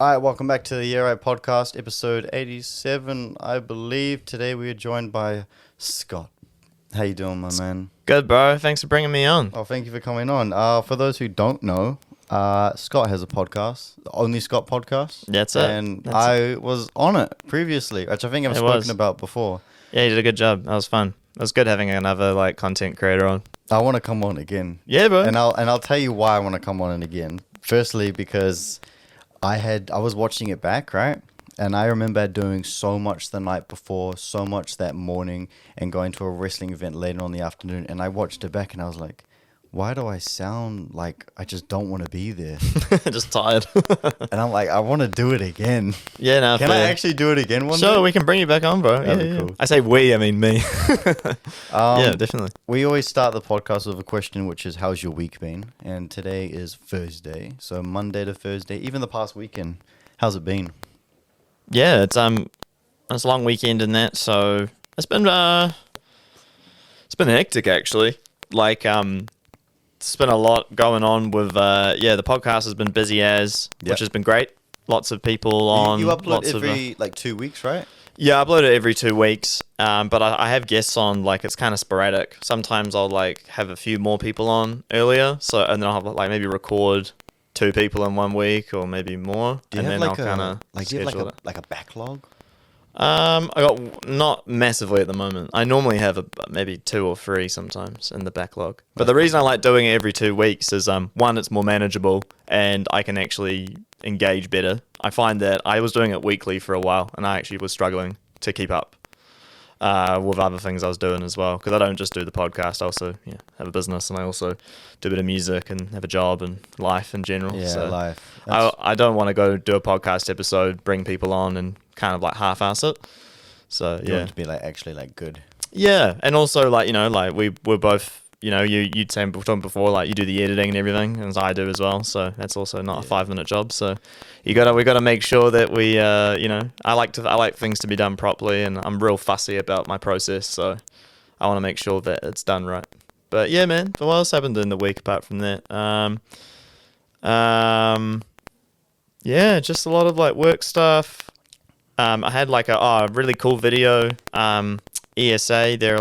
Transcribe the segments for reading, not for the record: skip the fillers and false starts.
All right, welcome back to the YeahAlright podcast, episode 87, I believe. Today we are joined by Scott. How you doing, my man? Good, bro. Thanks for bringing me on. Oh, thank you for coming on. For those who don't know, Scott has a podcast, the OnlyScottPodcast. That's it. And I was on it previously, which I think I've spoken about before. Yeah, you did a good job. That was fun. It was good having another content creator on. I want to come on again. Yeah, bro. And I'll tell you why I want to come on it again. Firstly, because I was watching it back, right? And I remember doing so much the night before, so much that morning, and going to a wrestling event later on in the afternoon. And I watched it back and I was like, why do I sound like I just don't want to be there? Just tired. And I'm like, I want to do it again. Yeah, no. Can I actually do it again one day? Sure, we can bring you back on, bro. That'd be cool. I say we, I mean me. Yeah, definitely. We always start the podcast with a question, which is, how's your week been? And today is Thursday. So Monday to Thursday, even the past weekend, how's it been? Yeah, it's a long weekend and that, so it's been hectic actually. It's been a lot going on with the podcast has been busy which has been great. Lots of people on. You upload every 2 weeks, right? Yeah, I upload it every 2 weeks. But I have guests on. It's kind of sporadic. Sometimes I'll have a few more people on earlier. And then I'll have maybe record 2 people in 1 week or maybe more. Do you and have then I'll kind of schedule it. Like a backlog? I got not massively at the moment. I normally have maybe 2 or 3 sometimes in the backlog. But the reason I like doing it every 2 weeks is one, it's more manageable and I can actually engage better. I find that I was doing it weekly for a while and I actually was struggling to keep up with other things I was doing as well, because I don't just do the podcast. I also have a business and I also do a bit of music and have a job and life in general. Yeah, so life. I don't want to go do a podcast episode, bring people on and kind of half-ass it. So you want it to be actually good. Yeah, and also we're both, you'd say before, you do the editing and everything, as I do as well. So that's also not a 5-minute job. So we gotta make sure that we I like things to be done properly, and I'm real fussy about my process. So I want to make sure that it's done right. But yeah, man, what else happened in the week apart from that? Yeah, just a lot of work stuff. I had a really cool video. ESA, they're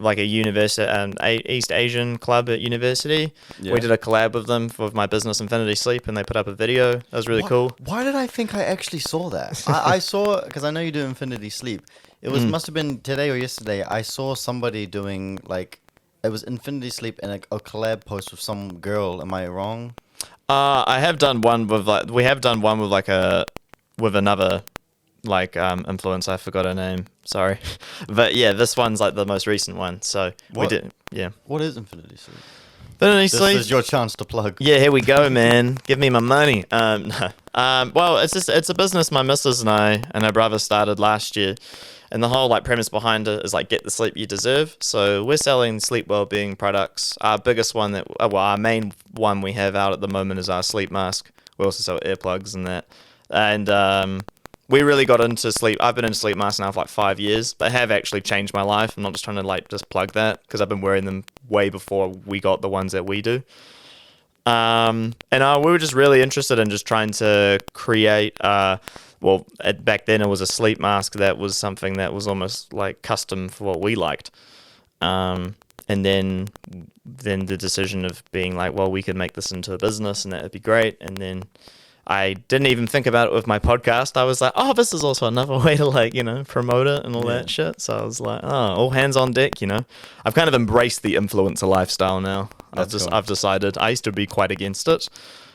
a university, East Asian club at university. Yeah. We did a collab with them for my business Infinity Sleep, and they put up a video. That was really cool. Why did I think I actually saw that? I saw, because I know you do Infinity Sleep. It must have been today or yesterday. I saw somebody doing it was Infinity Sleep and a collab post with some girl. Am I wrong? I have done one with with another influencer. I forgot her name. Sorry. But yeah, this one's the most recent one. So we did. Yeah. What is Infinity Sleep? Infinity Sleep. This is your chance to plug. Yeah, here we go, man. Give me my money. No. Well, it's a business my missus and her brother started last year. And the whole premise behind it is get the sleep you deserve. So we're selling sleep wellbeing products. Our biggest one our main one we have out at the moment is our sleep mask. We also sell earplugs and that. And we really got into sleep. I've been into sleep masks now for 5 years. They have actually changed my life. I'm not just trying to just plug that, because I've been wearing them way before we got the ones that we do. And we were just really interested in just trying to create. Back then it was a sleep mask that was something that was almost custom for what we liked. And then the decision of being we could make this into a business and that would be great. And then I didn't even think about it with my podcast. I was this is also another way to promote it and all that shit. So I was all hands on deck, I've kind of embraced the influencer lifestyle now. I've decided. I used to be quite against it,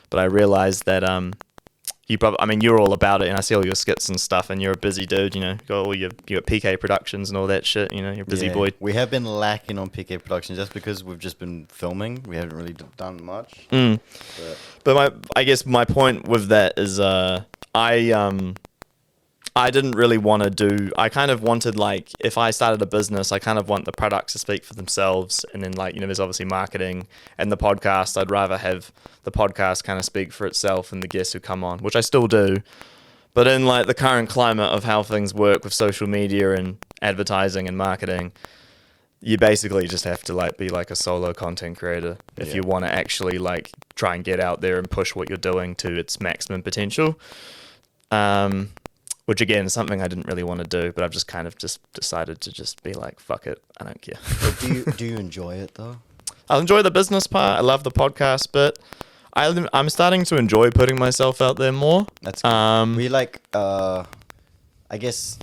but I realized that you're all about it, and I see all your skits and stuff, and you're a busy dude, you got all you got PK Productions and all that shit, you're a busy boy. We have been lacking on PK Productions just because we've just been filming. We haven't really done much. But I guess my point with that is I didn't really want to do. I kind of wanted if I started a business, I kind of want the products to speak for themselves, and then there's obviously marketing and the podcast. I'd rather have the podcast kind of speak for itself and the guests who come on, which I still do. But in the current climate of how things work with social media and advertising and marketing, you basically just have to like be like a solo content creator if you want to actually like try and get out there and push what you're doing to its maximum potential. Which again is something I didn't really want to do, but I've just kind of just decided to just be like, fuck it, I don't care. Do you enjoy it though? I enjoy the business part. I love the podcast, but I'm starting to enjoy putting myself out there more. That's good. Were you like, I guess,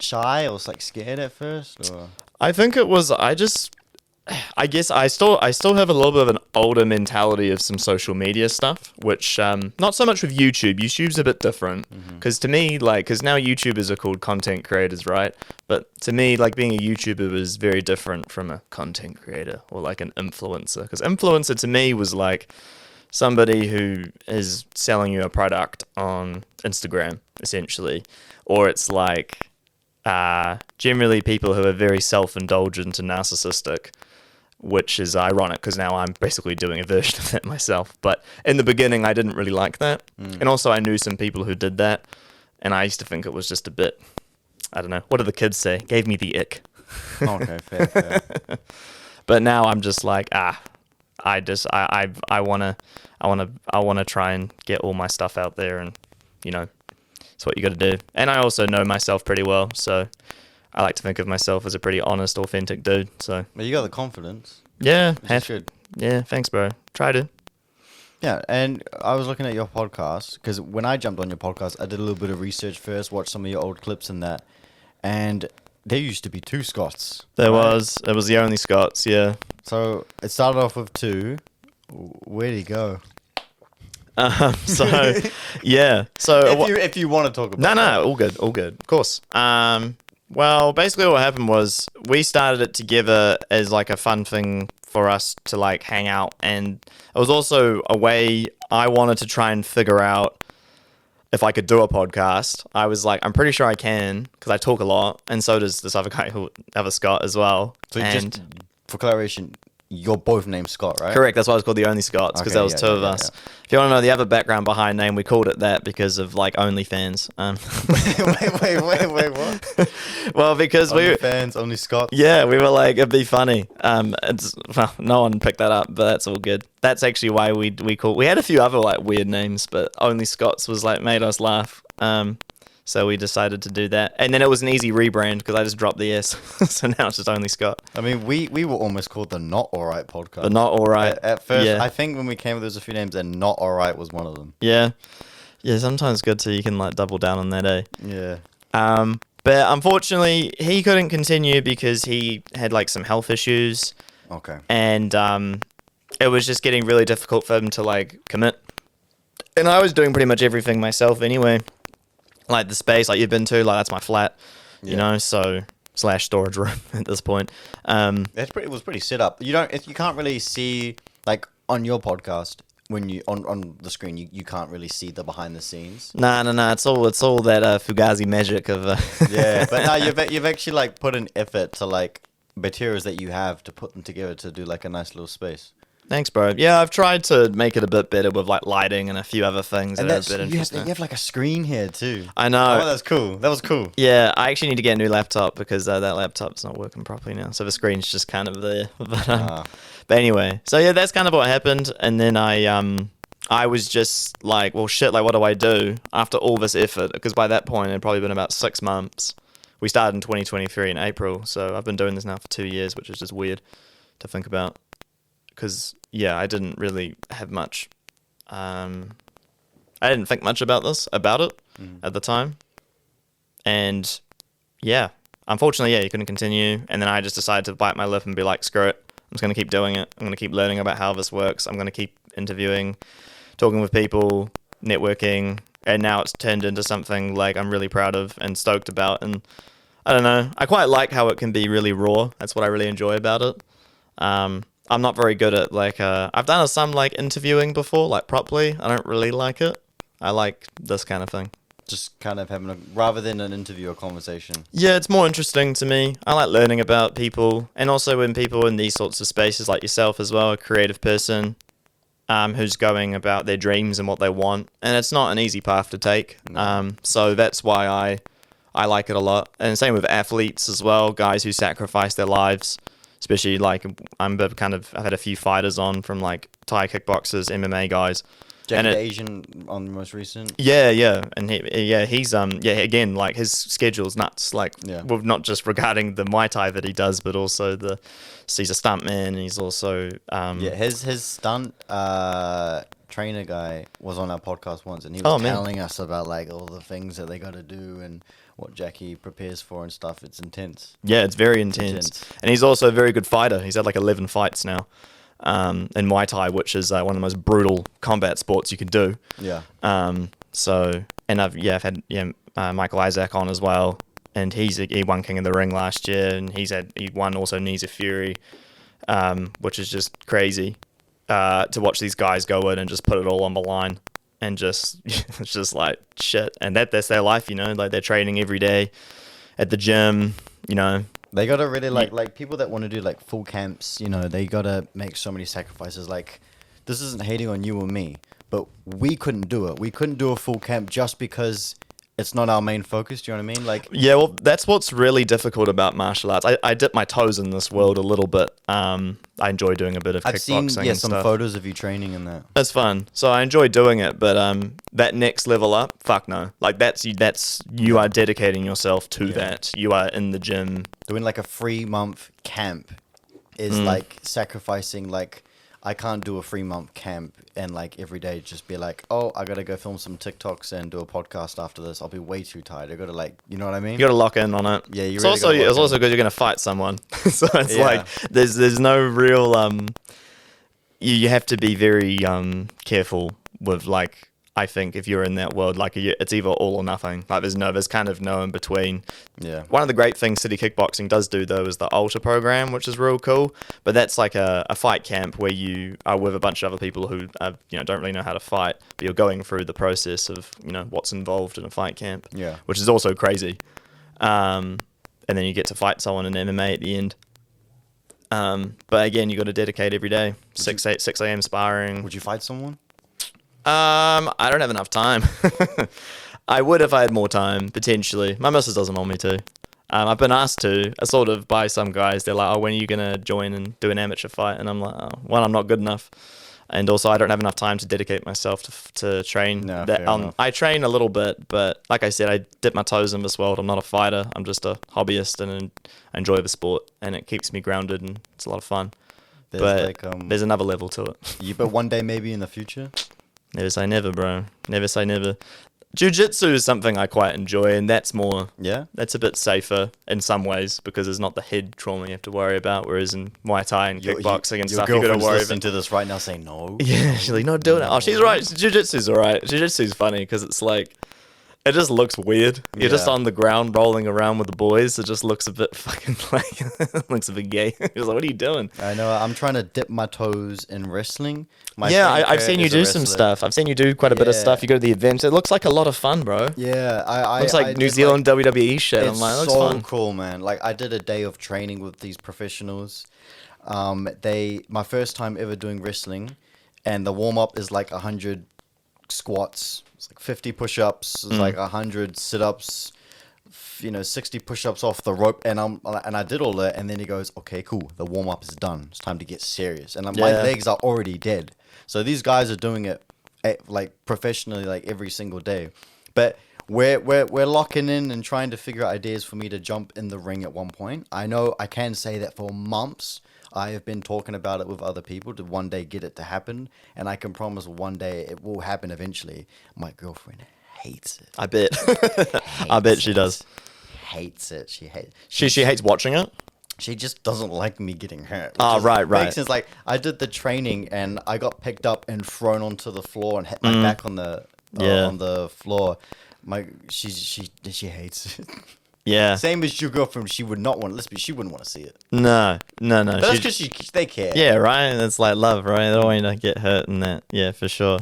shy or like scared at first? Or? I think it was. I guess I still have a little bit of an older mentality of some social media stuff, which not so much with YouTube. YouTube's a bit different because to me, like, because now YouTubers are called content creators, right? But to me, like, being a YouTuber was very different from a content creator or like an influencer. Because influencer to me was like somebody who is selling you a product on Instagram, essentially, or it's like generally people who are very self-indulgent and narcissistic. Which is ironic because now I'm basically doing a version of that myself. But in the beginning, I didn't really like that. And also I knew some people who did that. And I used to think it was just a bit, I don't know, what do the kids say? Gave me the ick. Okay, fair. But now I'm just like, I wanna try and get all my stuff out there, and you know, it's what you got to do. And I also know myself pretty well, so I like to think of myself as a pretty honest, authentic dude. So well, you got the confidence. Yeah, should. Yeah, thanks, bro. Try to. Yeah, and I was looking at your podcast because when I jumped on your podcast, I did a little bit of research first, watched some of your old clips and that, and there used to be 2 Scotts. It was the only Scots, yeah. So it started off with 2. Where'd he go? So yeah. So if you want to talk about no, all good, of course. Well, basically what happened was we started it together as like a fun thing for us to like hang out, and it was also a way I wanted to try and figure out if I could do a podcast. I was like, I'm pretty sure I can because I talk a lot, and so does this other guy other Scott as well. So just for clarification, you're both named Scott, right? Correct. That's why it's called the Only Scots, because there was 2 of us. Yeah. If you want to know the other background behind name, we called it that because of like OnlyFans. Wait, what? Well, because OnlyFans, Only Scots. Yeah, we were like, it'd be funny. No one picked that up, but that's all good. That's actually why we had a few other like weird names, but Only Scots was like made us laugh. So we decided to do that. And then it was an easy rebrand because I just dropped the S. So now it's just Only Scott. I mean, we were almost called the Not Alright podcast. The Not Alright. At first, yeah. I think when we came, there was a few names and Not Alright was one of them. Yeah. Yeah, sometimes good so you can like double down on that, eh? Yeah. But unfortunately, he couldn't continue because he had like some health issues. Okay. And it was just getting really difficult for him to like commit. And I was doing pretty much everything myself anyway. Like the space, like you've been to, like that's my flat, you know, so / storage room at this point. It was pretty set up. You can't really see like on your podcast when you on the screen. You can't really see the behind the scenes. No. It's all that Fugazi magic of. Yeah, but no, you've actually like put an effort to like materials that you have to put them together to do like a nice little space. Thanks, bro. Yeah, I've tried to make it a bit better with like lighting and a few other things that are a bit interesting. You have like a screen here too. I know. Oh, that's cool. That was cool. Yeah, I actually need to get a new laptop because that laptop's not working properly now. So the screen's just kind of there. But anyway, so yeah, that's kind of what happened. And then I was just like, well, shit, like what do I do after all this effort? Because by that point, it had probably been about 6 months. We started in 2023 in April. So I've been doing this now for 2 years, which is just weird to think about. Because, yeah, I didn't really have much, I didn't think much about it at the time. And, yeah, unfortunately, yeah, you couldn't continue. And then I just decided to bite my lip and be like, screw it. I'm just going to keep doing it. I'm going to keep learning about how this works. I'm going to keep interviewing, talking with people, networking. And now it's turned into something like I'm really proud of and stoked about. And I don't know, I quite like how it can be really raw. That's what I really enjoy about it. I'm not very good at like I've done some like interviewing before, like properly. I don't really like it. I like this kind of thing. Just kind of having rather than an interview or conversation. Yeah, it's more interesting to me. I like learning about people, and also when people in these sorts of spaces like yourself as well, a creative person who's going about their dreams and what they want, and it's not an easy path to take. So that's why I like it a lot. And same with athletes as well, guys who sacrifice their lives especially like I've had a few fighters on from like Thai kickboxers, MMA guys. Jackie the Asian on the most recent. Yeah, and he's again, like his schedule's nuts. Like, well, not just regarding the Muay Thai that he does, but also he's a stuntman, and he's also his stunt trainer guy was on our podcast once, and he was telling us about like all the things that they got to do and what Jackie prepares for and stuff. It's intense. Yeah, it's very intense. And he's also a very good fighter. He's had like 11 fights now. In Muay Thai, which is one of the most brutal combat sports you can do. Yeah. I've had Michael Isaac on as well, and he won King of the Ring last year, and he won also Knees of Fury, which is just crazy to watch these guys go in and just put it all on the line, and just it's just like shit, and that's their life, you know, like they're training every day at the gym, you know. They gotta really like people that want to do like full camps, you know, they gotta make so many sacrifices. Like, this isn't hating on you or me, but we couldn't do it. We couldn't do a full camp just because it's not our main focus. Do you know what I mean? Like, yeah, well, that's what's really difficult about martial arts. I dip my toes in this world a little bit. I enjoy doing a bit of kickboxing. I've seen and some stuff. photos of you training in that. It's fun, so I enjoy doing it. But that next level up, fuck no. Like that's you are dedicating yourself to that. You are in the gym. Doing like a 3-month camp is like sacrificing. Like, I can't do a 3-month camp and like every day just be like, oh, I gotta go film some TikToks and do a podcast after this. I'll be way too tired. I gotta like, you know what I mean? You gotta lock in on it. Yeah, It's also because you're gonna fight someone, so it's like there's no real You have to be very careful with like. I think if you're in that world, like it's either all or nothing. Like there's kind of no in between. Yeah. One of the great things City Kickboxing does do though is the Ultra program, which is real cool. But that's like a fight camp where you are with a bunch of other people who don't really know how to fight, but you're going through the process of what's involved in a fight camp. Yeah. Which is also crazy. And then you get to fight someone in MMA at the end. But again, you got to dedicate every day. 6 a.m. sparring. Would you fight someone? I don't have enough time. I would if I had more time, potentially. My missus doesn't want me to. I've been asked to, sort of by some guys. They're like, oh, when are you going to join and do an amateur fight? And I'm like, oh, one, I'm not good enough. And also, I don't have enough time to dedicate myself to train. No, fair enough. I train a little bit, but like I said, I dip my toes in this world. I'm not a fighter. I'm just a hobbyist, and I enjoy the sport, and it keeps me grounded, and it's a lot of fun. There's another level to it. But one day maybe in the future? Never say never, bro. Never say never. Jiu-jitsu is something I quite enjoy, and that's more... Yeah? That's a bit safer in some ways, because there's not the head trauma you have to worry about, whereas in Muay Thai and kickboxing and stuff, you got to worry listening to this right now saying no. Yeah, she's like, not doing it. Oh, she's right. Jiu-jitsu's all right. Jiu-jitsu's funny, because it's like... It just looks weird. You're just on the ground rolling around with the boys. It just looks a bit fucking like... looks a bit gay. You're like, what are you doing? I know. I'm trying to dip my toes in wrestling. I've seen you do some stuff. I've seen you do quite a bit of stuff. You go to the events. It looks like a lot of fun, bro. Yeah. Looks like New Zealand WWE shit. I'm like, it looks so fun. Cool, man. Like, I did a day of training with these professionals. My first time ever doing wrestling, and the warm-up is like 100 squats. It's like 50 push-ups. It's like 100 sit-ups. 60 push-ups off the rope, and I did all that, and then he goes, okay, cool, the warm-up is done, it's time to get serious, and my legs are already dead. So these guys are doing it like professionally, like every single day, but we're locking in and trying to figure out ideas for me to jump in the ring at one point. I know I can say that for months I have been talking about it with other people to one day get it to happen, and I can promise one day it will happen eventually. My girlfriend hates it. I bet. I bet she does. Hates it. She hates watching it. She just doesn't like me getting hurt. Oh, right. Makes sense. Like, I did the training and I got picked up and thrown onto the floor and hit my back on the floor. She hates it. Yeah. Same as your girlfriend. She would not want. She wouldn't want to see it. No. But that's because they care. Yeah, right. It's like love, right? They don't want you to get hurt and that. Yeah, for sure.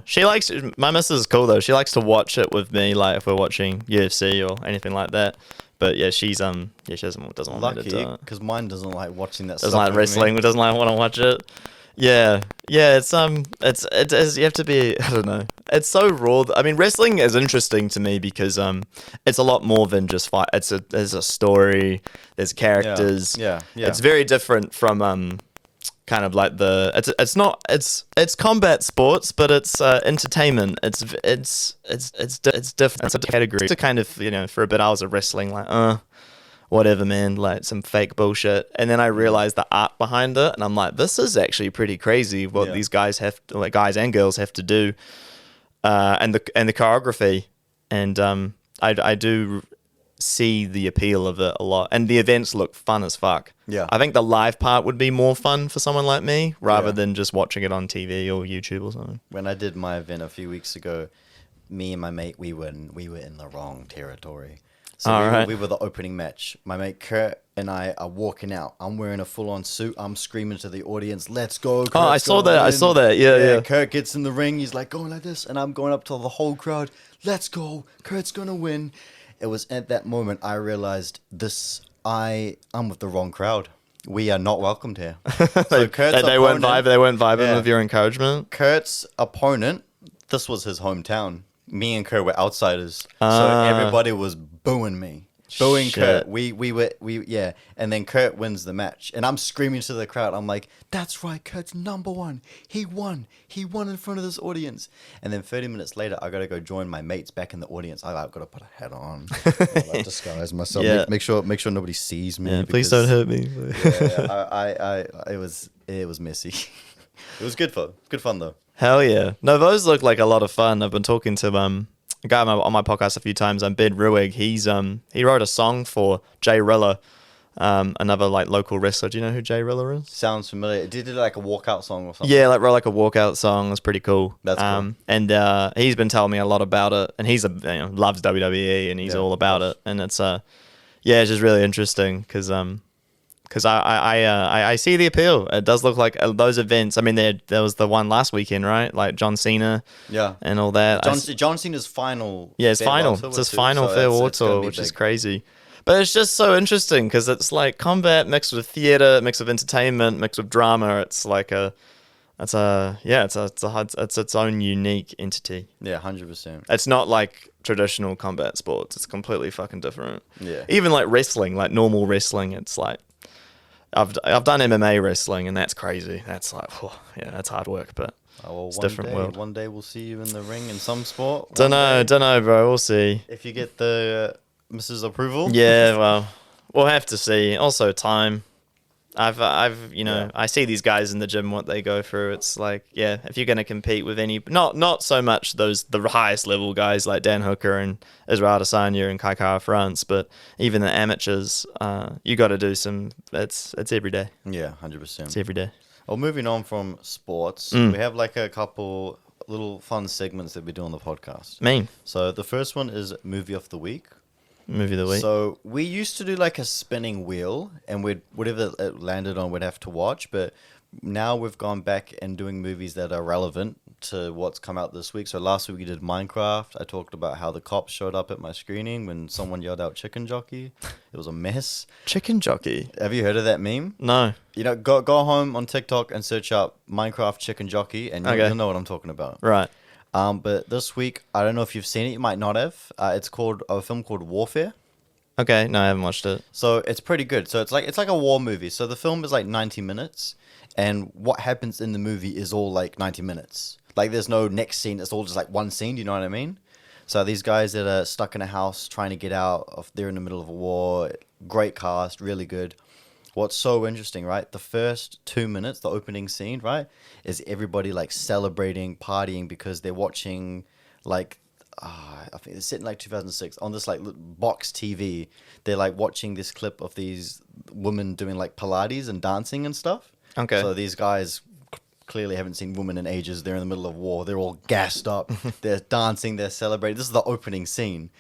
My missus is cool though. She likes to watch it with me, like if we're watching UFC or anything like that. But yeah, she doesn't want me to do it. Because mine doesn't like watching that. Doesn't like wrestling. Doesn't like want to watch it. Yeah, it is, you have to be, I don't know. It's so raw. I mean, wrestling is interesting to me because it's a lot more than just fight. There's a story, there's Yeah, characters. yeah. It's very different from kind of like it's not it's combat sports, but it's entertainment. It's different. It's a category. It's a kind of, for a bit I was a wrestling like whatever, man, like some fake bullshit. And then I realized the art behind it, and I'm like, this is actually pretty crazy what these guys like guys and girls have to do, and the choreography, and I do see the appeal of it a lot, and the events look fun as fuck. Yeah. I think the live part would be more fun for someone like me rather than just watching it on TV or YouTube or something. When I did my event a few weeks ago, me and my mate, we were in the wrong territory. So we were the opening match. My mate Kurt and I are walking out. I'm wearing a full-on suit. I'm screaming to the audience, "Let's go!" Kurt's I saw that. win. I saw that. Yeah. Kurt gets in the ring. He's like going like this, and I'm going up to the whole crowd. "Let's go! Kurt's gonna win." It was at that moment I realized I'm with the wrong crowd. We are not welcomed here. So They weren't vibing with your encouragement. Kurt's opponent, this was his hometown. Me and Kurt were outsiders, so everybody was booing me, booing Shit. Kurt. We and then Kurt wins the match, and I'm screaming to the crowd. I'm like, "That's right, Kurt's number one. He won in front of this audience." And then 30 minutes later, I gotta go join my mates back in the audience. I've gotta put a hat on, like, disguise myself, make sure nobody sees me. Yeah, please don't hurt me. It was messy. It was good fun though. Hell yeah. No, those look like a lot of fun. I've been talking to a guy on my podcast a few times, Ben Ruig. He wrote a song for Jay Rilla, another like local wrestler. Do you know who Jay Rilla is? Sounds familiar. Did it like a walkout song or something? Yeah, wrote like a walkout song. It's pretty cool. That's cool. And he's been telling me a lot about it, and he's loves WWE, and he's all about it. And it's it's just really interesting because I see the appeal. It does look like those events. I mean, there was the one last weekend, right? Like John Cena, and all that. John Cena's final. Yeah, it's final. It's his final farewell tour, which is crazy. But it's just so interesting because it's like combat mixed with theater, mixed with entertainment, mixed with drama. It's like it's its own unique entity. Yeah, 100%. It's not like traditional combat sports. It's completely fucking different. Yeah. Even like wrestling, like normal wrestling, it's like. I've done MMA wrestling, and that's crazy. That's like, that's hard work, but it's a different world. One day we'll see you in the ring in some sport. Don't know, bro. We'll see. If you get the Mrs. Approval. Yeah, well, we'll have to see. Also, time. I see these guys in the gym, what they go through. It's like, if you're going to compete with not so much the highest level guys like Dan Hooker and Israel Adesanya and Kai Kara France, but even the amateurs, you got to do it's every day. Yeah, 100%. It's every day. Well, moving on from sports, we have like a couple little fun segments that we do on the podcast. So the first one is Movie of the Week. Movie of the week. So we used to do like a spinning wheel, and whatever it landed on, we'd have to watch. But now we've gone back and doing movies that are relevant to what's come out this week. So last week we did Minecraft. I talked about how the cops showed up at my screening when someone yelled out "chicken jockey." It was a mess. Chicken jockey. Have you heard of that meme? No. Go home on TikTok and search up Minecraft chicken jockey, and you'll know what I'm talking about. Right. But this week, I don't know if you've seen it. You might not have. It's called a film called Warfare. Okay, no, I haven't watched it. So it's pretty good. So it's like a war movie. So the film is like 90 minutes, and what happens in the movie is all like 90 minutes. Like there's no next scene. It's all just like one scene. Do you know what I mean? So these guys that are stuck in a house trying to get out, they're in the middle of a war. Great cast, really good. What's so interesting, right? The first 2 minutes, the opening scene, right, is everybody like celebrating, partying because they're watching like, I think it's set in like 2006 on this like box TV. They're like watching this clip of these women doing like Pilates and dancing and stuff. Okay. So these guys clearly haven't seen women in ages. They're in the middle of war. They're all gassed up. They're dancing. They're celebrating. This is the opening scene.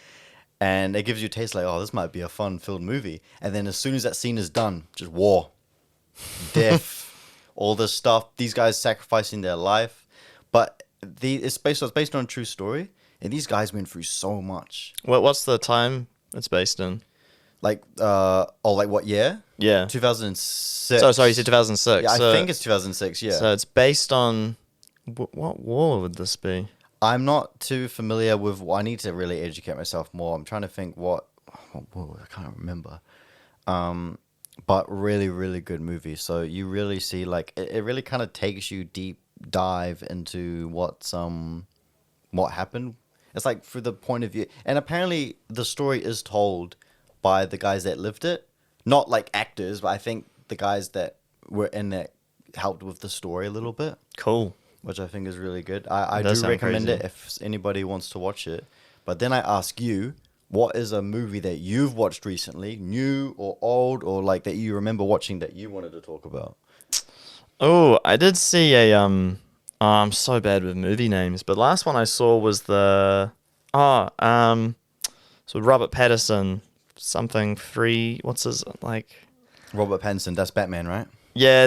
And it gives you a taste like, this might be a fun-filled movie. And then as soon as that scene is done, just war, death, all this stuff. These guys sacrificing their life. But it's based on a true story. And these guys went through so much. What's the time it's based in? Like, like what year? Yeah. 2006. So sorry, you said 2006. Yeah, I So, think it's 2006. Yeah. so it's based on what war would this be? I'm not too familiar with. I need to really educate myself more. I'm trying to think what I can't remember. But really, really good movie. So you really see like it really kind of takes you deep dive into what happened. It's like through the point of view, and apparently the story is told by the guys that lived it, not like actors, but I think the guys that were in it helped with the story a little bit. Cool. Which I think is really good. I Does do sound recommend crazy. it if anybody wants to watch it. But then I ask you, what is a movie that you've watched recently, new or old, or like that you remember watching that you wanted to talk about? Oh, I did see a I'm so bad with movie names, but last one I saw was so Robert Pattinson, something free. What's his like? Robert Pattinson, that's Batman, right? Yeah,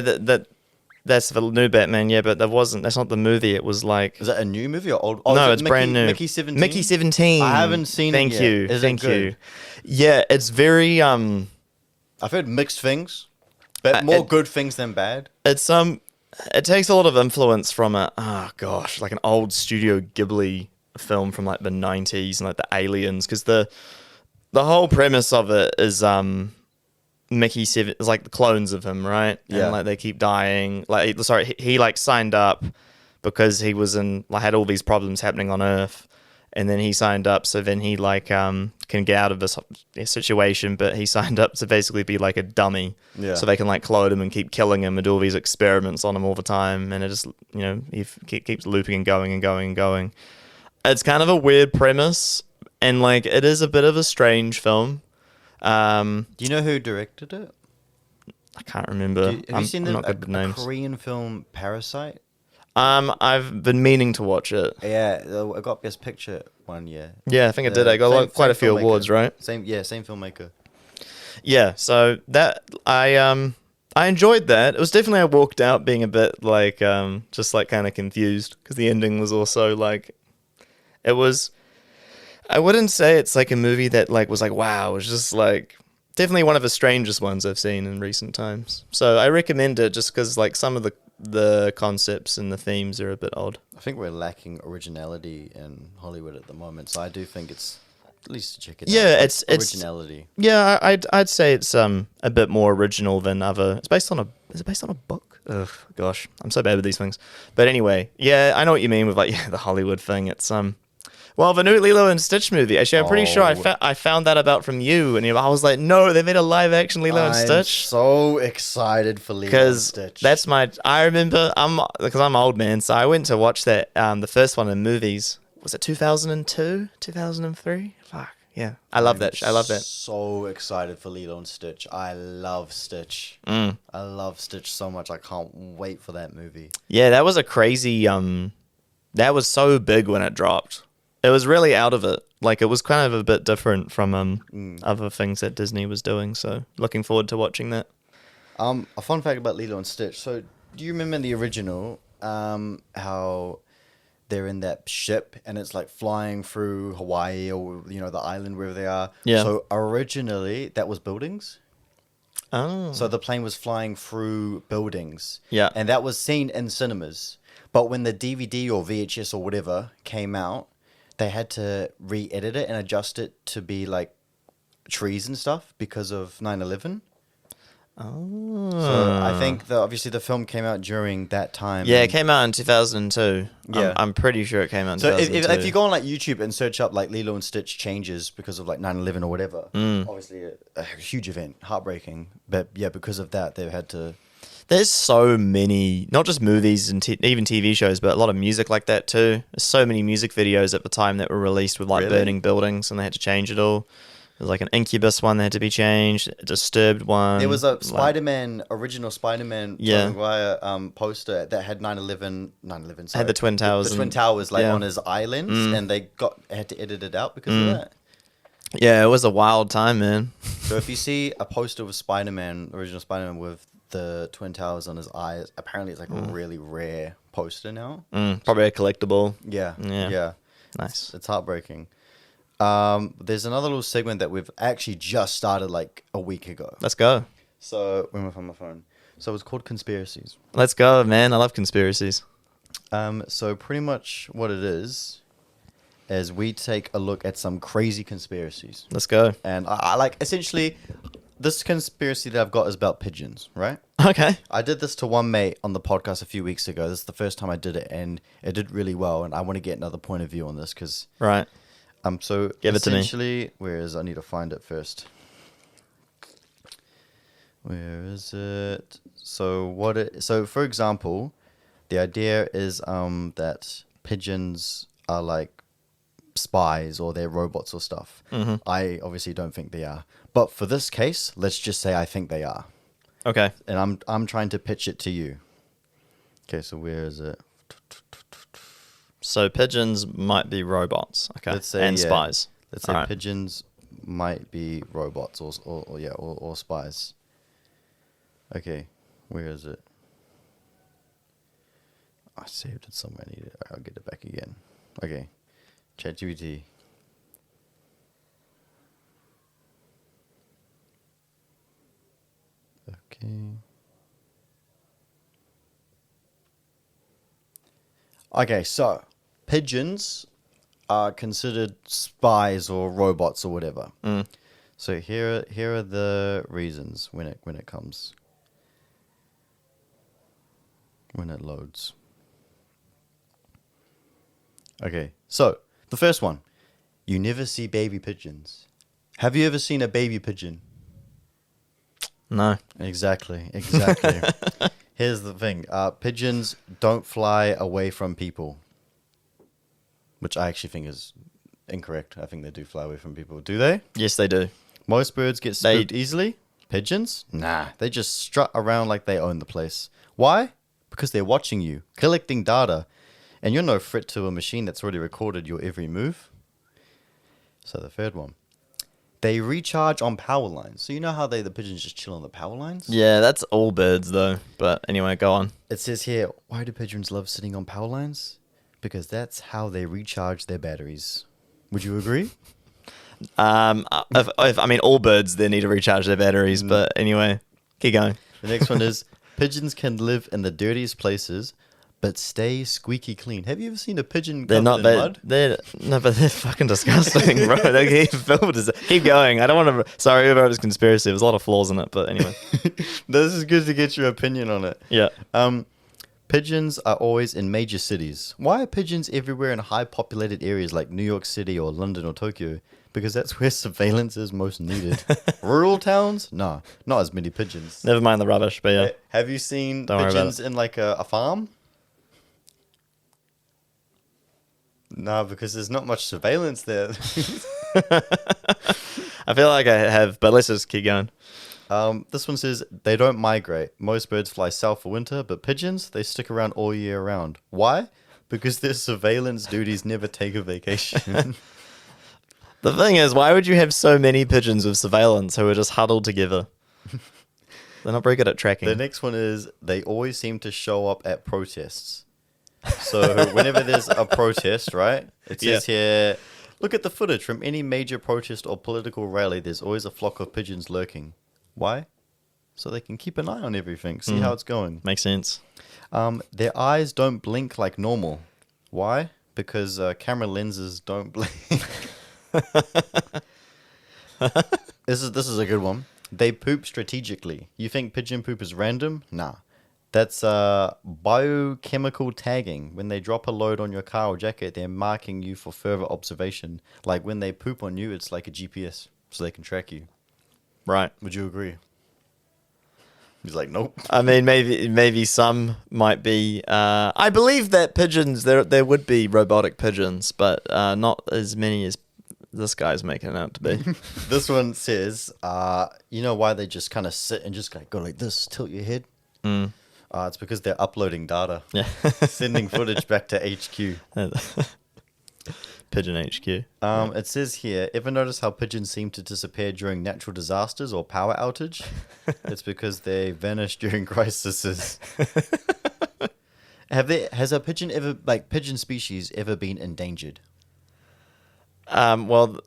that's the new Batman. Yeah, but that's not the movie. It was like Is that a new movie or old? no, is it it's brand new. Mickey 17? Mickey 17. I haven't seen Thank it yet. you. Is Thank it good? you. Yeah, it's very I've heard mixed things, but more good things than bad. it's it takes a lot of influence from like an old Studio Ghibli film from like the 90s and like the aliens, because the whole premise of it is Mickey Seven is like the clones of him, right? Yeah. And like they keep dying. Like sorry, he like signed up because he was had all these problems happening on Earth, and then he signed up so then he like can get out of this situation, but he signed up to basically be like a dummy. Yeah. So they can like clone him and keep killing him and do all these experiments on him all the time, and it just he keeps looping and going and going and going. It's kind of a weird premise, and like it is a bit of a strange film. Do you know who directed it? I can't remember. Have you seen I'm the not good with names. Korean film Parasite? I've been meaning to watch it. Yeah, I got Best Picture one year. Yeah, I think it did. I got quite a few awards, right? Same filmmaker. Yeah, so that I enjoyed that. It was definitely I walked out being a bit like just like kind of confused because the ending was also like it was. I wouldn't say it's like a movie that like was like wow. It was just like definitely one of the strangest ones I've seen in recent times. So I recommend it just because like some of the concepts and the themes are a bit odd. I think we're lacking originality in Hollywood at the moment, so I do think it's at least check it out. Yeah, Like, it's originality. Yeah, I'd say it's a bit more original than other. It's based on is it based on a book? Ugh, gosh, I'm so bad with these things. But anyway, yeah, I know what you mean with like the Hollywood thing. It's well, the new Lilo and Stitch movie. Actually, I'm pretty sure I found that about from you, and I was like, no, they made a live action Lilo and I'm Stitch. so excited for Lilo and Because Stitch. that's I remember because I'm old man, so I went to watch that the first one in movies. Was it 2002, 2003? Fuck yeah, I love that. I love that. So excited for Lilo and Stitch. I love Stitch. I love Stitch so much. I can't wait for that movie. Yeah, that was a crazy. That was so big when it dropped. It was really out of it. Like it was kind of a bit different from other things that Disney was doing. So looking forward to watching that. A fun fact about Lilo and Stitch. So do you remember in the original how they're in that ship and it's like flying through Hawaii or the island where they are? Yeah. So originally that was buildings. Oh. So the plane was flying through buildings. Yeah. And that was seen in cinemas. But when the DVD or VHS or whatever came out, they had to re-edit it and adjust it to be like trees and stuff because of 9/11. Oh. So I think obviously the film came out during that time. Yeah, it came out in 2002. Yeah. I'm pretty sure it came out in So 2002. if you go on like YouTube and search up like Lilo and Stitch changes because of like 9/11 or whatever, obviously a huge event, heartbreaking. But yeah, because of that, they had to. There's so many, not just movies and even TV shows, but a lot of music like that too. There's so many music videos at the time that were released with like Really? burning buildings, and they had to change it all. There's like an Incubus one that had to be changed, a Disturbed one. There was a Spider-Man, original Spider-Man Yeah. Tobey Maguire, poster that had 9/11, sorry. Had the Twin Towers The Twin and- Towers like yeah. on his islands, and they had to edit it out because of that. Yeah, it was a wild time, man. So if you see a poster of Spider-Man, original Spider-Man with the Twin Towers on his eyes, apparently it's like a really rare poster now. Probably a collectible. Yeah, Yeah. yeah. Nice. It's heartbreaking. There's another little segment that we've actually just started like a week ago. Let's go. So, when on my phone. So it's called Conspiracies. Let's go, man. I love conspiracies. So pretty much what it is we take a look at some crazy conspiracies. Let's go. And I like, essentially, this conspiracy that I've got is about pigeons, right? Okay. I did this to one mate on the podcast a few weeks ago. This is the first time I did it, and it did really well. And I want to get another point of view on this because... Right. So Give it to me. essentially, where is... I need to find it first. Where is it? So for example, the idea is that pigeons are like spies or they're robots or stuff. Mm-hmm. I obviously don't think they are. But for this case, let's just say I think they are. Okay. And I'm trying to pitch it to you. Okay, so where is it? So pigeons might be robots. Okay. Let's say, and spies. Let's say Alright. pigeons might be robots or spies. Okay, where is it? I saved it somewhere. I'll get it back again. Okay, ChatGPT. Okay. Okay, so pigeons are considered spies or robots or whatever. Mm. So here are the reasons when it comes. When it loads. Okay, so the first one. You never see baby pigeons. Have you ever seen a baby pigeon? No. Exactly. Here's the thing. Pigeons don't fly away from people. Which I actually think is incorrect. I think they do fly away from people. Do they? Yes, they do. Most birds get spooked easily. Pigeons? Nah. They just strut around like they own the place. Why? Because they're watching you, collecting data. And you're no threat to a machine that's already recorded your every move. So the third one. They recharge on power lines. So you know how the pigeons just chill on the power lines? Yeah, that's all birds though. But anyway, go on. It says here, why do pigeons love sitting on power lines? Because that's how they recharge their batteries. Would you agree? If I mean, all birds, they need to recharge their batteries. But anyway, keep going. The next one is, pigeons can live in the dirtiest places, but stay squeaky clean. Have you ever seen a pigeon covered in mud? But they're fucking disgusting, bro. They keep filmed as keep going. I don't want to. Sorry about this conspiracy. There's a lot of flaws in it, but anyway. This is good to get your opinion on it. Yeah. Pigeons are always in major cities. Why are pigeons everywhere in high populated areas like New York City or London or Tokyo? Because that's where surveillance is most needed. Rural towns? Nah, not as many pigeons. Never mind the rubbish, but yeah. Have you seen Don't worry about pigeons in like a farm? No, because there's not much surveillance there. I feel like I have, but let's just keep going. This one says they don't migrate. Most birds fly south for winter, but pigeons, they stick around all year round. Why? Because their surveillance duties never take a vacation. The thing is, why would you have so many pigeons with surveillance who are just huddled together? They're not very good at tracking. The next one is they always seem to show up at protests. So whenever there's a protest, right? It says here, look at the footage from any major protest or political rally. There's always a flock of pigeons lurking. Why? So they can keep an eye on everything, see how it's going. Makes sense. Their eyes don't blink like normal. Why? Because camera lenses don't blink. This is a good one. They poop strategically. You think pigeon poop is random? Nah. That's biochemical tagging. When they drop a load on your car or jacket, they're marking you for further observation. Like when they poop on you, it's like a GPS, so they can track you. Right. Would you agree? He's like, nope. I mean, maybe some might be. I believe that pigeons there would be robotic pigeons, but not as many as this guy's making it out to be. This one says, you know why they just kind of sit and just go like this, tilt your head? It's because they're uploading data. Yeah. Sending footage back to HQ. Pigeon HQ. It says here, ever notice how pigeons seem to disappear during natural disasters or power outage? It's because they vanish during crises. Has a pigeon pigeon species ever been endangered? Well,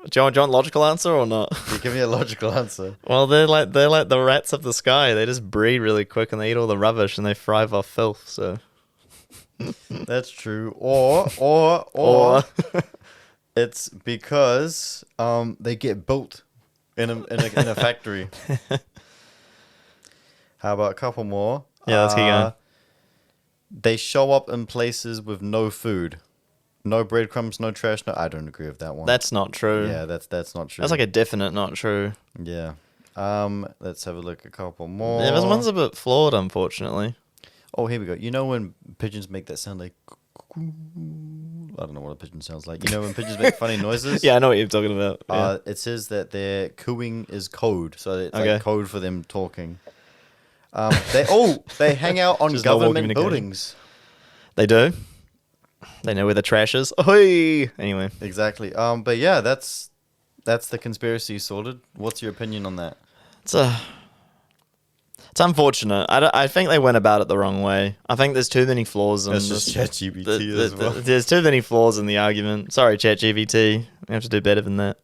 do you want logical answer or not? You give me a logical answer. Well, they're like the rats of the sky. They just breed really quick and they eat all the rubbish and they thrive off filth. So That's true. Or it's because they get built in a factory. How about a couple more? Yeah, let's keep going. They show up in places with no food. No breadcrumbs, no trash. No, I don't agree with that one. That's not true. Yeah, that's not true. That's like a definite not true. Yeah. Let's have a look. A couple more. Yeah, this one's a bit flawed, unfortunately. Oh, here we go. You know when pigeons make that sound like... I don't know what a pigeon sounds like. You know when pigeons make funny noises? Yeah, I know what you're talking about. Yeah. It says that their cooing is code. So it's Okay. like code for them talking. They hang out on Just normal government communication. buildings. They do. They know where the trash is. Ahoy! Anyway. Exactly. But yeah, that's the conspiracy sorted. What's your opinion on that? It's unfortunate. I think they went about it the wrong way. I think there's too many flaws in That's this. just ChatGPT as well. There's too many flaws in the argument. Sorry, ChatGPT. We have to do better than that.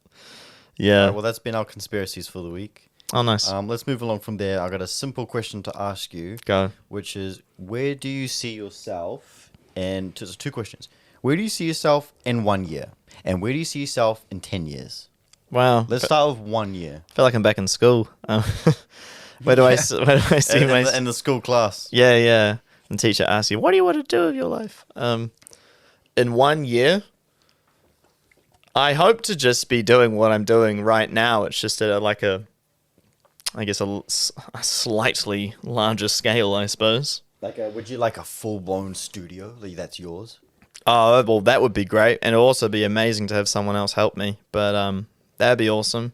Yeah. Alright, well, that's been our conspiracies for the week. Oh, nice. Let's move along from there. I got a simple question to ask you, Go. which is, where do you see yourself? And just two questions. Where do you see yourself in 1 year? And where do you see yourself in 10 years? Wow. Let's start with 1 year. I feel like I'm back in school. Where do I see In the school class. Yeah, yeah. And the teacher asks you, what do you want to do with your life? In 1 year, I hope to just be doing what I'm doing right now. It's just at a slightly larger scale, I suppose. Would you like a full-blown studio? That's yours? Oh, well, that would be great. And it would also be amazing to have someone else help me. But that'd be awesome.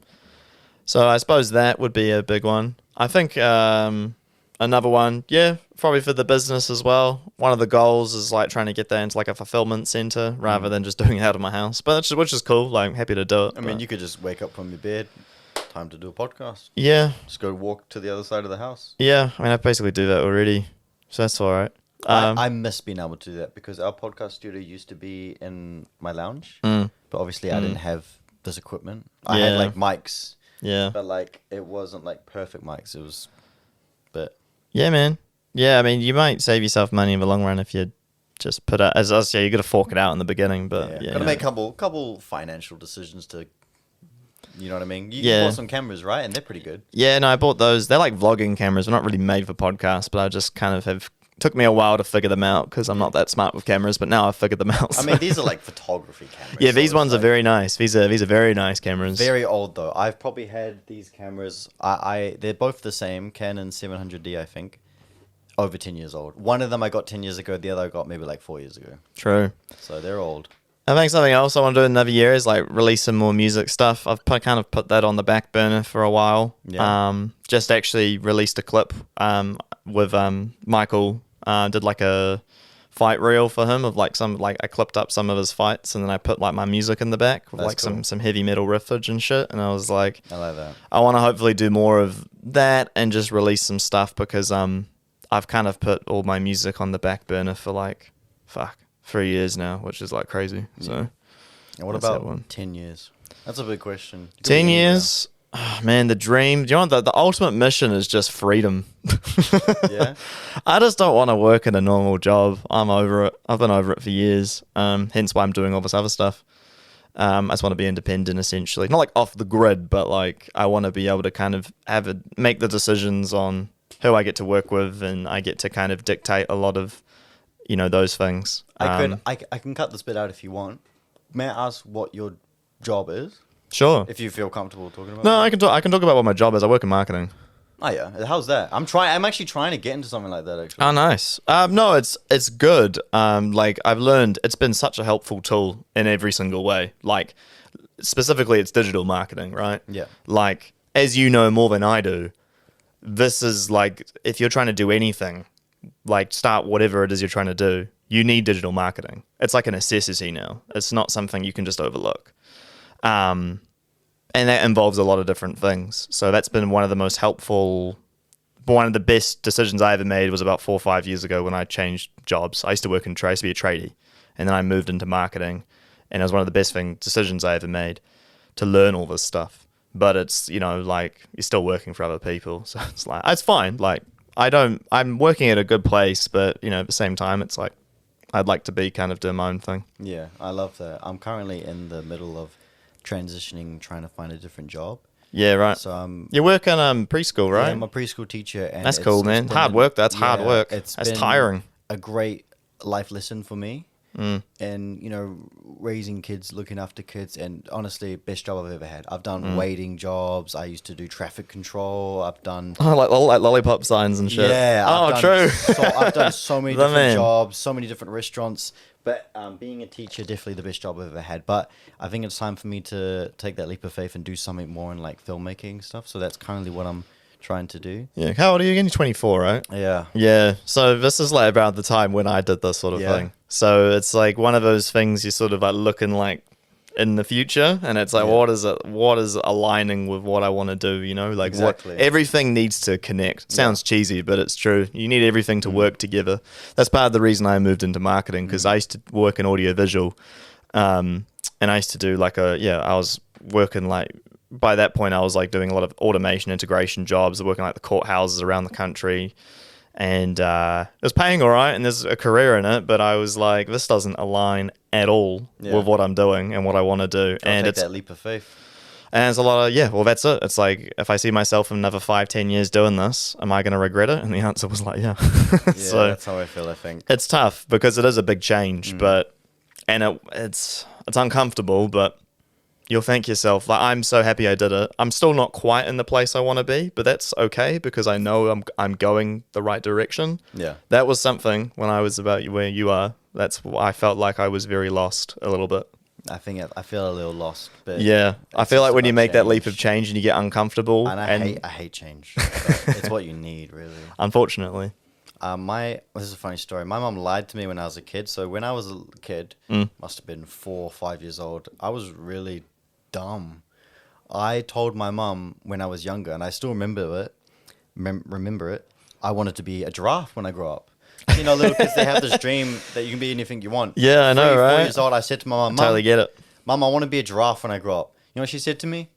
So I suppose that would be a big one. I think another one, yeah, probably for the business as well. One of the goals is like trying to get that into like a fulfillment center rather than just doing it out of my house. But which is cool. Like, I'm happy to do it. I mean, you could just wake up from your bed, time to do a podcast. Yeah, Just go walk to the other side of the house. yeah. I mean, I basically do that already, so that's all right. I miss being able to do that because our podcast studio used to be in my lounge, but obviously I didn't have this equipment. I had Yeah. like mics, Yeah, but like it wasn't like perfect mics. It was, but yeah, man. Yeah, I mean, you might save yourself money in the long run if you just put it. As I say, you got to fork it out in the beginning, but yeah, gotta make a couple financial decisions to, you know what I mean? You Yeah. bought some cameras, right? And they're pretty good. Yeah, no, I bought those. They're like vlogging cameras. They're not really made for podcasts, but I just kind of have... Took me a while to figure them out because I'm not that smart with cameras, but now I've figured them out. I mean, these are like photography cameras. yeah, so these it's ones are like very nice. These are very nice cameras. very old though. I've probably had these cameras. They're both the same Canon 700D, I think. Over 10 years old. One of them I got 10 years ago. The other I got maybe like 4 years ago. True. So they're old. I think something else I want to do in another year is like release some more music stuff. I've kind of put that on the back burner for a while. Yeah. Just actually released a clip with Michael. Did like a fight reel for him of like I clipped up some of his fights and then I put like my music in the back with That's like cool. some heavy metal riffage and shit. And I was like, I like that. I want to hopefully do more of that and just release some stuff because I've kind of put all my music on the back burner for like 3 years now, which is like crazy. So And what That's that about one. 10 years? That's a big question. It could 10 be years, man, the dream. Do you know what the ultimate mission is? Just freedom. anywhere. Yeah. I just don't want to work in a normal job. I'm over it. I've been over it for years. Hence why I'm doing all this other stuff. I just want to be independent, essentially. Not like off the grid, but like I want to be able to kind of make the decisions on who I get to work with, and I get to kind of dictate a lot of, those things. I can cut this bit out if you want. May I ask what your job is? Sure. If you feel comfortable talking about No, it. I can talk about what my job is. I work in marketing. Oh yeah. How's that? I'm actually trying to get into something like that actually. Oh, nice. No, it's good. Like I've learned, it's been such a helpful tool in every single way. Like specifically, it's digital marketing, right? Yeah. Like as you know more than I do, this is like if you're trying to do anything, like start whatever it is you're trying to do, you need digital marketing. It's like a necessity now. It's not something you can just overlook. And that involves a lot of different things. So that's been one of the most helpful, one of the best decisions I ever made was about 4 or 5 years ago when I changed jobs. I used to work in trade, to be a tradie, and then I moved into marketing. and it was one of the best decisions I ever made to learn all this stuff. But it's, you know, like, you're still working for other people, so it's like, it's fine. Like, I'm working at a good place, but, you know, at the same time, it's like, I'd like to be kind of doing my own thing. Yeah, I love that. I'm currently in the middle of transitioning, trying to find a different job. Yeah, right. So you work in preschool, right? Yeah, I'm a preschool teacher, and that's cool, man. Hard work. That's hard work. That's tiring. A great life lesson for me. And, you know, raising kids, looking after kids, and honestly, best job I've ever had. I've done waiting jobs. I used to do traffic control. I've done like lollipop signs and shit. Yeah. True. I've done so many different jobs, so many different restaurants. But being a teacher, definitely the best job I've ever had. But I think it's time for me to take that leap of faith and do something more in like filmmaking stuff. So that's currently what I'm trying to do. Yeah. How old are you again? You're 24, right? Yeah. Yeah. So this is like about the time when I did this sort of thing. So it's like one of those things you're sort of like looking like in the future, and it's like, what is aligning with what I want to do, you know? Like, exactly. Everything needs to connect. Sounds cheesy, but it's true. You need everything to work together. That's part of the reason I moved into marketing, because I used to work in audiovisual, and I used to do like I was working like, by that point I was like doing a lot of automation integration jobs, working like the courthouses around the country. And it was paying all right, and there's a career in it, but I was like, this doesn't align at all with what I'm doing and what I want to do. And it's that leap of faith. And it's a lot of, well, that's it. It's like, if I see myself in another 5-10 years doing this, am I going to regret it? And the answer was like, yeah. So that's how I feel, I think. It's tough because it is a big change, and it's uncomfortable, but you'll thank yourself. Like, I'm so happy I did it. I'm still not quite in the place I want to be, but that's okay because I know I'm going the right direction. Yeah. That was something when I was about where you are. That's why I felt like I was very lost a little bit. I feel a little lost. But yeah. I feel like when you make that leap of change and you get uncomfortable. And I hate change. It's what you need, really. Unfortunately. This is a funny story. My mom lied to me when I was a kid. So when I was a kid, must have been 4 or 5 years old, I was really dumb. I told my mom when I was younger, and I still remember it. I wanted to be a giraffe when I grow up. You know, little kids, they have this dream that you can be anything you want. Yeah, I know, 4 years old, I said to my mom, totally get it. Mom, I want to be a giraffe when I grow up. You know what she said to me?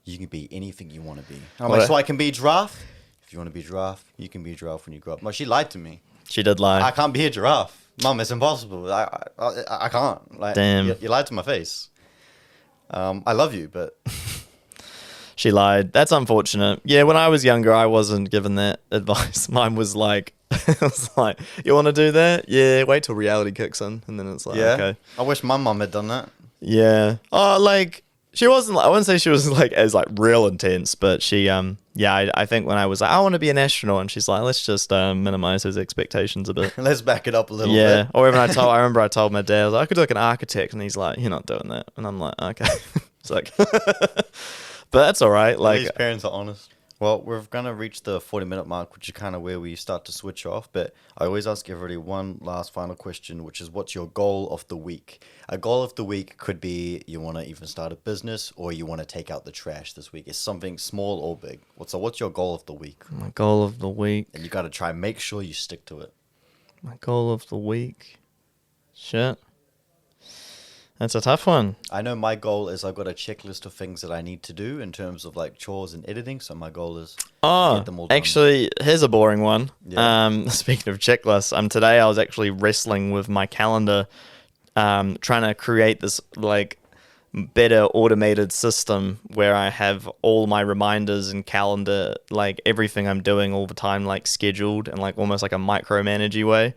You can be anything you want to be. And I'm like, so I can be a giraffe? If you want to be a giraffe, you can be a giraffe when you grow up. No, she lied to me. She did lie. I can't be a giraffe. Mom, it's impossible. I can't. Like, damn. You lied to my face. I love you, but... She lied. That's unfortunate. Yeah, when I was younger, I wasn't given that advice. Mine was like, it was like, you want to do that? Yeah, wait till reality kicks in. And then it's like, okay. I wish my mom had done that. Yeah. Oh, like, she wasn't, I wouldn't say she was like, as like real intense, but she, I think when I was like, I want to be an astronaut, and she's like, let's just minimize his expectations a bit. Let's back it up a little bit. Yeah. Or even I remember I told my dad, I was like, I could do like an architect, and he's like, you're not doing that. And I'm like, okay. It's like, but that's all right. Like, these parents are honest. Well, we're going to reach the 40-minute mark, which is kind of where we start to switch off. But I always ask everybody one last final question, which is, what's your goal of the week? A goal of the week could be you want to even start a business, or you want to take out the trash this week. It's something small or big. What's your goal of the week? My goal of the week. And you got to try and make sure you stick to it. My goal of the week. Shit. That's a tough one. I know my goal is I've got a checklist of things that I need to do in terms of like chores and editing. So my goal is to get them all done. Actually, here's a boring one. Yeah. Speaking of checklists, today I was actually wrestling with my calendar, trying to create this like better automated system where I have all my reminders and calendar, like everything I'm doing all the time, like scheduled and like almost like a micromanagey way.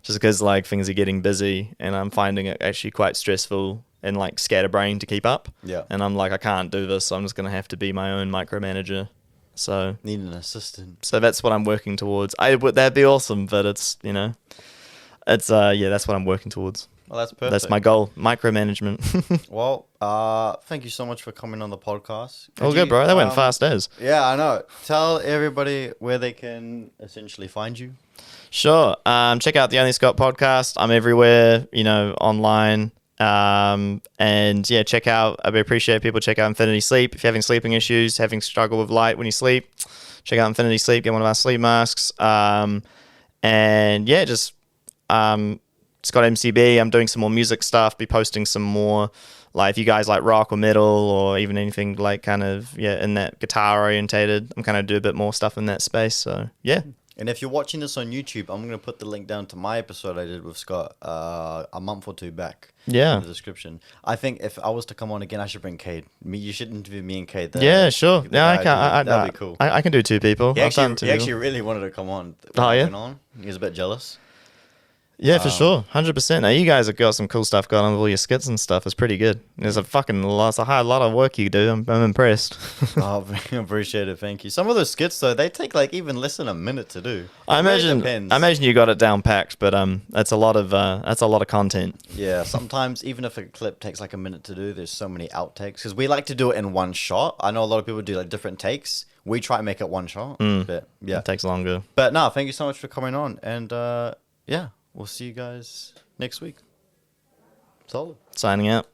Just because like things are getting busy and I'm finding it actually quite stressful and like scatterbrained to keep up. Yeah. And I'm like, I can't do this, so I'm just going to have to be my own micromanager. So need an assistant. So that's what I'm working towards. That'd be awesome, but it's, you know, it's that's what I'm working towards. Well, that's perfect. That's my goal, micromanagement. Well, thank you so much for coming on the podcast. Oh, good, bro. That went fast as. Yeah, I know. Tell everybody where they can essentially find you. Sure. Check out the OnlyScottPodcast. I'm everywhere, you know, online. And yeah, check out, I appreciate people check out Infinity Sleep. If you're having sleeping issues, having struggle with light when you sleep, check out Infinity Sleep, get one of our sleep masks. And yeah, just Scott MCB. I'm doing some more music stuff. Be posting some more. Like if you guys like rock or metal or even anything like kind of in that guitar orientated, I'm kind of do a bit more stuff in that space. So yeah. And if you're watching this on YouTube, I'm going to put the link down to my episode I did with Scott a month or two back. Yeah. In the description. I think if I was to come on again, I should bring Cade. You should interview me and Cade there. Yeah, sure. Yeah, I can. That'd be cool. I can do 2 people. He actually really wanted to come on. Oh, yeah? He was a bit jealous. Yeah, for sure. 100%. Now, you guys have got some cool stuff going on with all your skits and stuff. It's pretty good. There's a lot of work you do. I'm impressed. Oh, I appreciate it. Thank you. Some of those skits, though, they take like even less than a minute to do. I imagine you got it down packed, but that's a lot of content. Yeah, sometimes even if a clip takes like a minute to do, there's so many outtakes because we like to do it in one shot. I know a lot of people do like different takes. We try and make it one shot, but yeah, It takes longer. But no, thank you so much for coming on, and yeah, we'll see you guys next week. Solid. Signing out.